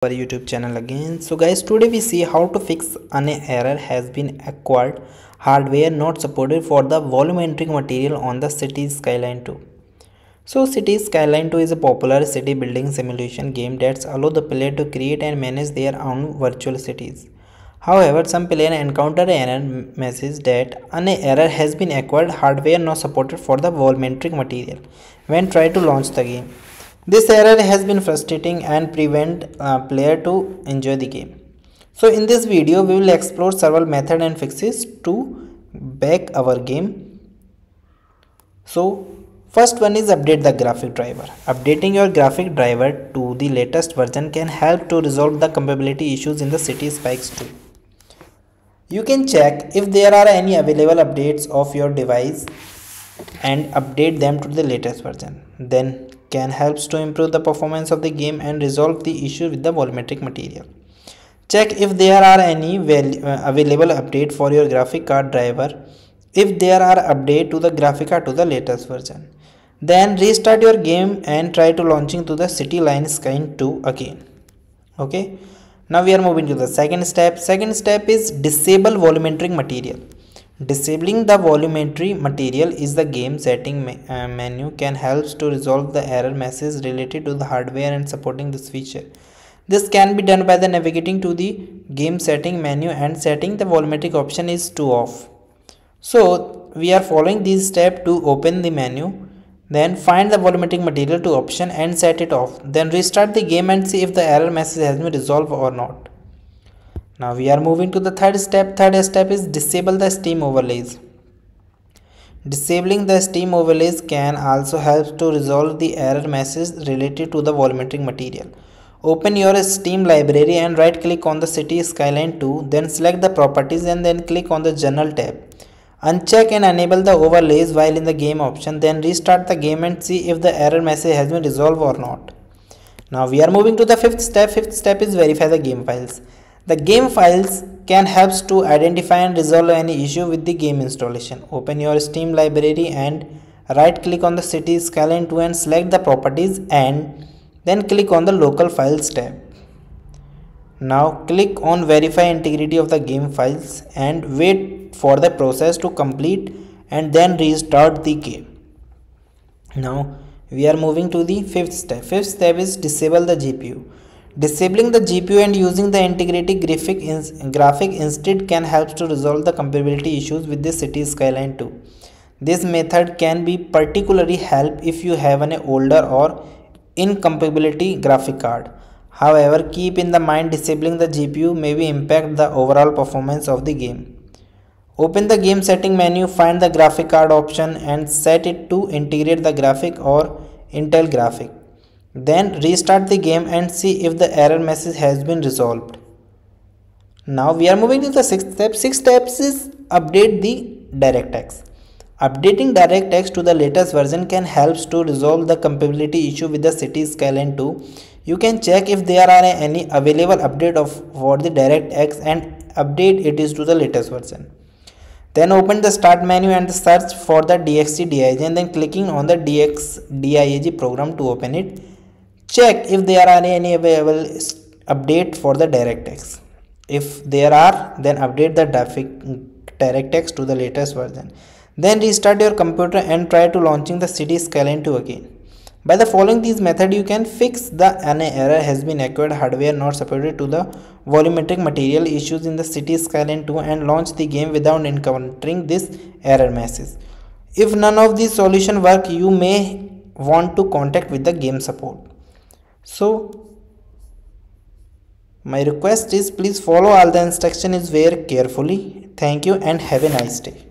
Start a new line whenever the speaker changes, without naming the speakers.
Our YouTube channel again. So guys, today we see how to fix an error has been acquired hardware not supported for the volumetric material on the Cities Skyline 2. So Cities Skyline 2 is a popular city building simulation game that allows the player to create and manage their own virtual cities. However, some players encounter an error message that an error has been acquired hardware not supported for the volumetric material when try to launch the game. This error has been frustrating and prevent player to enjoy the game. So in this video we will explore several methods and fixes to back our game. So first one is update the graphic driver. Updating your graphic driver to the latest version can help to resolve the compatibility issues in the Cities Spikes 2. You can check if there are any available updates of your device and update them to the latest version. Then can helps to improve the performance of the game and resolve the issue with the volumetric material. Check if there are any available update for your graphic card driver. If there are update to the graphic card to the latest version, then restart your game and try to launching to the Cities Skyline 2 again. Okay, now we are moving to the second step. Second step is disable volumetric material. Disabling the volumetric material is the game setting menu can help to resolve the error message related to the hardware and supporting this feature. This can be done by the navigating to the game setting menu and setting the volumetric option is to off. So we are following this step to open the menu, then find the volumetric material to option and set it off. Then restart the game and see if the error message has been resolved or not. Now we are moving to the third step. Third step is disable the Steam overlays. Disabling the Steam overlays can also help to resolve the error message related to the volumetric material. Open your Steam library and right click on the Cities Skyline 2, then select the properties and then click on the General tab. Uncheck and enable the overlays while in the game option, then restart the game and see if the error message has been resolved or not. Now we are moving to the fifth step. Fifth step is verify the game files. The game files can help to identify and resolve any issue with the game installation. Open your Steam library and right click on the Cities Skyline 2 and select the properties and then click on the local files tab. Now click on verify integrity of the game files and wait for the process to complete and then restart the game. Now we are moving to the fifth step. Fifth step is disable the GPU. Disabling the GPU and using the integrity graphic instead can help to resolve the compatibility issues with the Cities Skyline 2. This method can be particularly help if you have an older or incompatibility graphic card. However, keep in the mind disabling the GPU may impact the overall performance of the game. Open the game setting menu, find the graphic card option and set it to integrate the graphic or Intel graphic. Then restart the game and see if the error message has been resolved. Now we are moving to the sixth step. Sixth step is update the DirectX. Updating DirectX to the latest version can help to resolve the compatibility issue with the Cities Skyline 2. You can check if there are any available update for the DirectX and update it is to the latest version. Then open the start menu and search for the DXT-DIAG and then clicking on the DXT-DIAG program to open it. Check if there are any available update for the DirectX. If there are, then update the DirectX to the latest version. Then restart your computer and try to launching the Cities Skyline 2 again. By the following these methods, you can fix the error has been acquired hardware not supported to the volumetric material issues in the Cities Skyline 2 and launch the game without encountering this error message. If none of these solutions work, you may want to contact with the game support. So my request is please follow all the instructions very carefully. Thank you and have a nice day.